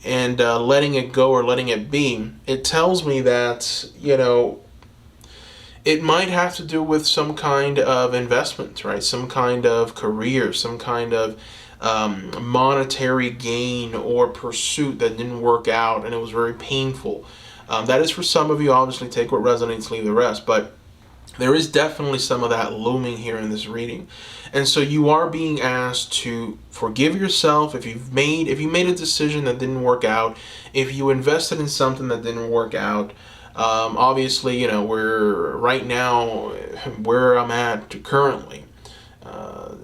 and letting it go or letting it be, it tells me that, it might have to do with some kind of investment, right? Some kind of career, some kind of monetary gain or pursuit that didn't work out and it was very painful. That is for some of you. Obviously, take what resonates, leave the rest. But there is definitely some of that looming here in this reading. And so you are being asked to forgive yourself if you made a decision that didn't work out, if you invested in something that didn't work out. Obviously, we're right now where I'm at currently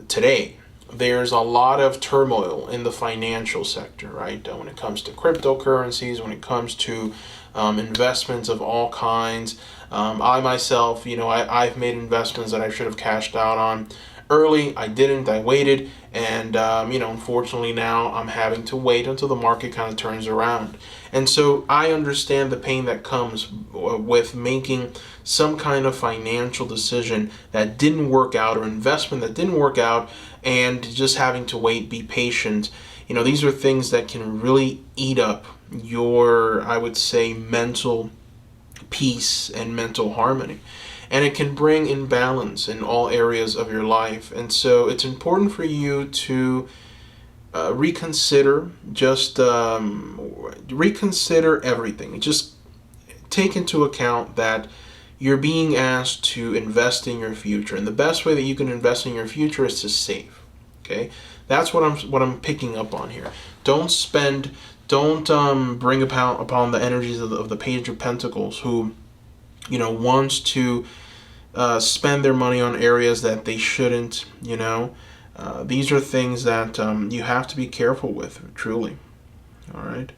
today. There's a lot of turmoil in the financial sector, right? When it comes to cryptocurrencies, when it comes to investments of all kinds. I myself, I've made investments that I should have cashed out on early. I didn't. I waited. And, unfortunately now I'm having to wait until the market kind of turns around. And so I understand the pain that comes with making some kind of financial decision that didn't work out, or investment that didn't work out, and just having to wait, be patient. These are things that can really eat up your, I would say, mental peace and mental harmony. And it can bring imbalance in all areas of your life. And so it's important for you to reconsider, reconsider everything. Just take into account that you're being asked to invest in your future. And the best way that you can invest in your future is to save. Okay? That's what I'm picking up on here. Don't spend, don't bring upon the energies of the Page of Pentacles, who, wants to spend their money on areas that they shouldn't. These are things that you have to be careful with, truly. All right.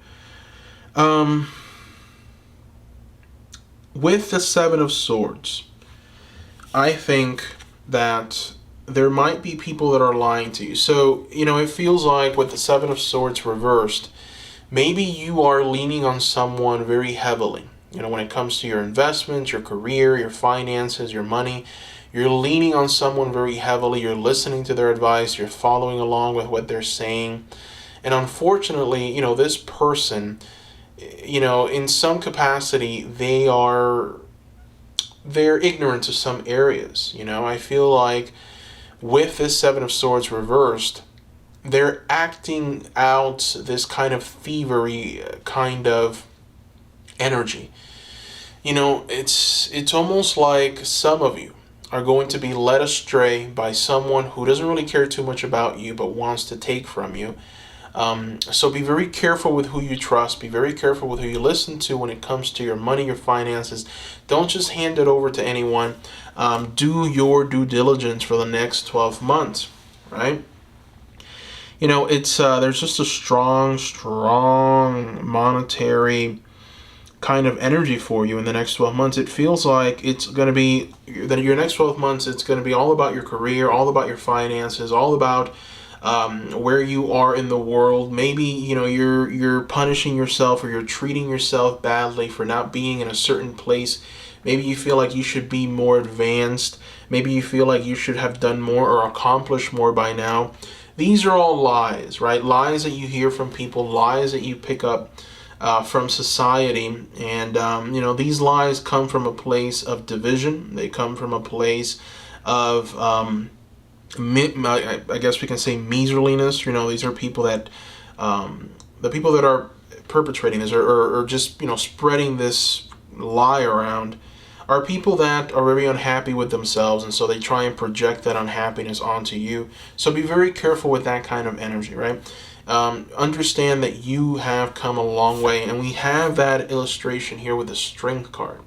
With the Seven of Swords, I think that there might be people that are lying to you. So, it feels like with the Seven of Swords reversed, maybe you are leaning on someone very heavily. When it comes to your investments, your career, your finances, your money, you're leaning on someone very heavily. You're listening to their advice. You're following along with what they're saying. And unfortunately, this person, in some capacity, they're ignorant to some areas. I feel like with this Seven of Swords reversed, they're acting out this kind of thievery kind of energy. It's almost like some of you are going to be led astray by someone who doesn't really care too much about you but wants to take from you. So be very careful with who you trust. Be very careful with who you listen to when it comes to your money, your finances. Don't just hand it over to anyone. Do your due diligence for the next 12 months, right? It's there's just a strong monetary kind of energy for you in the next 12 months. It feels like it's going to be that your next 12 months, it's going to be all about your career, all about your finances, all about where you are in the world. Maybe, you're punishing yourself, or you're treating yourself badly for not being in a certain place. Maybe you feel like you should be more advanced. Maybe you feel like you should have done more or accomplished more by now. These are all lies, right? Lies that you hear from people, lies that you pick up from society. And, these lies come from a place of division. They come from a place of, I guess we can say, miserliness. These are people that, the people that are perpetrating this or just, spreading this lie around are people that are very unhappy with themselves, and so they try and project that unhappiness onto you. So be very careful with that kind of energy, right? Understand that you have come a long way, and we have that illustration here with the Strength card.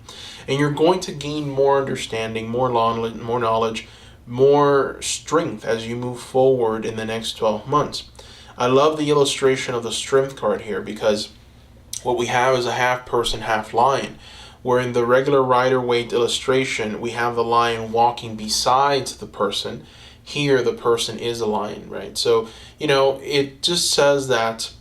And you're going to gain more understanding, more knowledge, more strength as you move forward in the next 12 months. I love the illustration of the Strength card here, because what we have is a half person, half lion. where in the regular Rider-Waite illustration, we have the lion walking besides the person. Here, the person is a lion, right? So, it just says that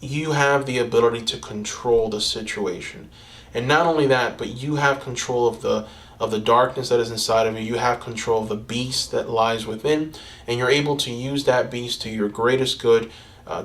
you have the ability to control the situation. And not only that, but you have control of the darkness that is inside of you. You have control of the beast that lies within, and you're able to use that beast to your greatest good,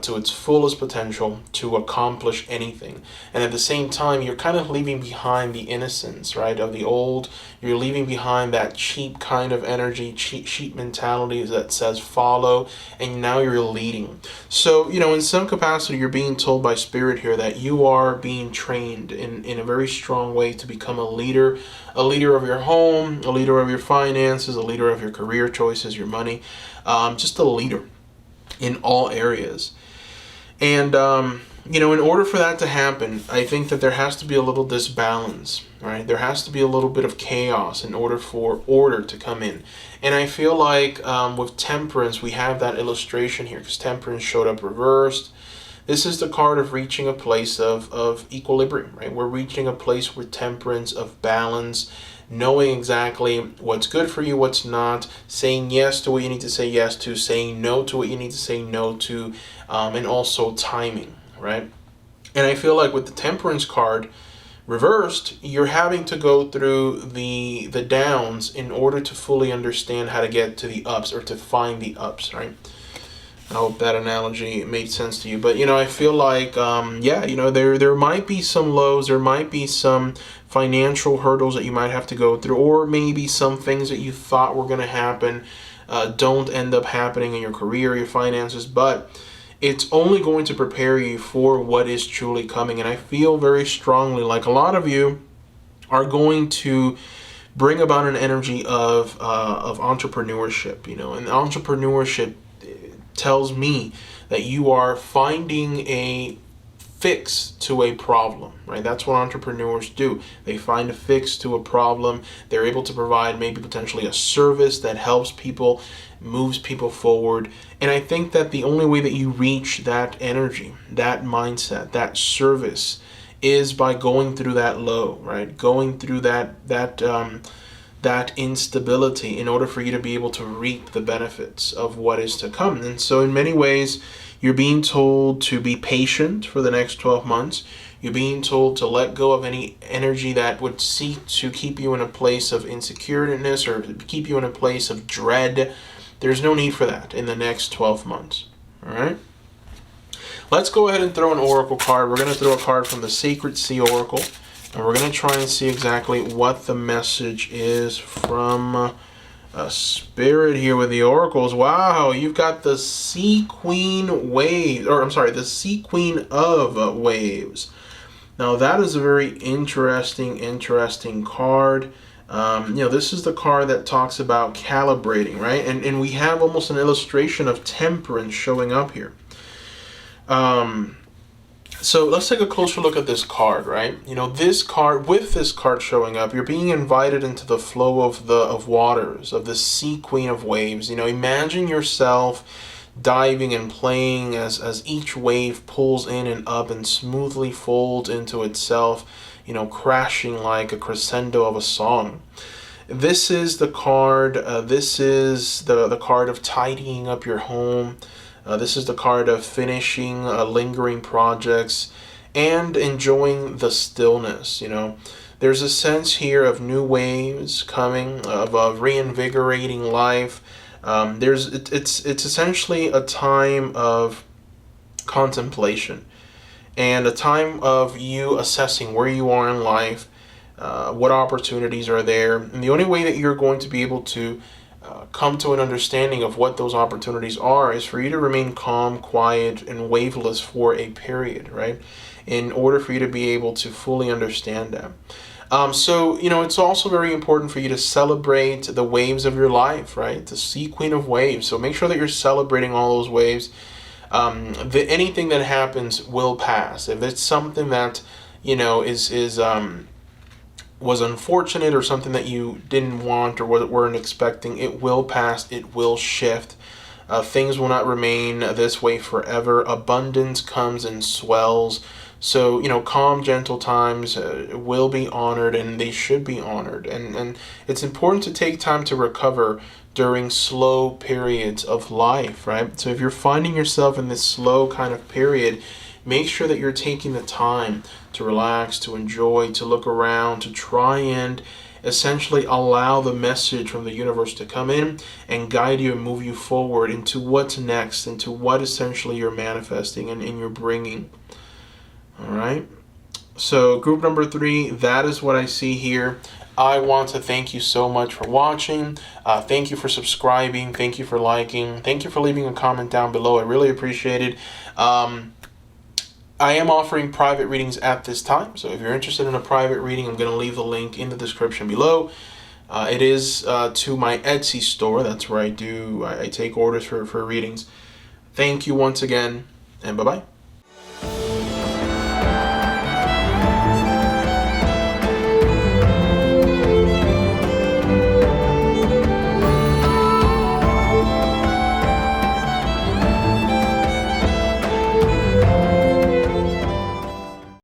to its fullest potential to accomplish anything. And at the same time, you're kind of leaving behind the innocence, right, of the old. You're leaving behind that cheap kind of energy, cheap mentality that says follow, and now you're leading. So, in some capacity, you're being told by Spirit here that you are being trained in a very strong way to become a leader of your home, a leader of your finances, a leader of your career choices, your money, just a leader in all areas. And, in order for that to happen, I think that there has to be a little disbalance, right? There has to be a little bit of chaos in order for order to come in. And I feel like with Temperance, we have that illustration here, because Temperance showed up reversed. This is the card of reaching a place of equilibrium, right? We're reaching a place with Temperance, of balance, knowing exactly what's good for you, what's not, saying yes to what you need to say yes to, saying no to what you need to say no to, and also timing, right? And I feel like with the Temperance card reversed, you're having to go through the downs in order to fully understand how to get to the ups, or to find the ups, right? I hope that analogy made sense to you. But, I feel like, there might be some lows, there might be some financial hurdles that you might have to go through, or maybe some things that you thought were going to happen don't end up happening in your career, your finances, but it's only going to prepare you for what is truly coming. And I feel very strongly like a lot of you are going to bring about an energy of entrepreneurship, and entrepreneurship tells me that you are finding a fix to a problem, right? That's what entrepreneurs do. They find a fix to a problem. They're able to provide maybe potentially a service that helps people, moves people forward. And I think that the only way that you reach that energy, that mindset, that service, is by going through that low, right? Going through that instability in order for you to be able to reap the benefits of what is to come. And so in many ways, you're being told to be patient for the next 12 months. You're being told to let go of any energy that would seek to keep you in a place of insecureness or keep you in a place of dread. There's no need for that in the next 12 months. All right? Let's go ahead and throw an oracle card. We're going to throw a card from the Sacred Sea Oracle. And we're going to try and see exactly what the message is from Spirit here with the oracles. Wow, you've got the Sea Queen Waves, the Sea Queen of Waves. Now that is a very interesting card. This is the card that talks about calibrating, right? And we have almost an illustration of Temperance showing up here. So let's take a closer look at this card, right? This card, with this card showing up, you're being invited into the flow of waters, of the Sea Queen of Waves. Imagine yourself diving and playing as each wave pulls in and up and smoothly folds into itself, crashing like a crescendo of a song. This is the card, this is the card of tidying up your home. This is the card of finishing lingering projects and enjoying the stillness. There's a sense here of new waves coming, of reinvigorating life. It's essentially a time of contemplation and a time of you assessing where you are in life, what opportunities are there. And the only way that you're going to be able to come to an understanding of what those opportunities are is for you to remain calm, quiet, and waveless for a period, right? In order for you to be able to fully understand them. It's also very important for you to celebrate the waves of your life, right? The Sea Queen of Waves. So make sure that you're celebrating all those waves. Anything that happens will pass. If it's something that, was unfortunate or something that you didn't want or weren't expecting, it will pass, it will shift. Things will not remain this way forever. Abundance comes and swells. So, calm, gentle times will be honored, and they should be honored. And it's important to take time to recover during slow periods of life, right? So if you're finding yourself in this slow kind of period, make sure that you're taking the time to relax, to enjoy, to look around, to try and essentially allow the message from the universe to come in and guide you and move you forward into what's next, into what essentially you're manifesting and you're bringing. All right. So group number 3, that is what I see here. I want to thank you so much for watching. Thank you for subscribing. Thank you for liking. Thank you for leaving a comment down below. I really appreciate it. I am offering private readings at this time. So if you're interested in a private reading, I'm going to leave the link in the description below. It is to my Etsy store. That's where I take orders for readings. Thank you once again, and bye-bye.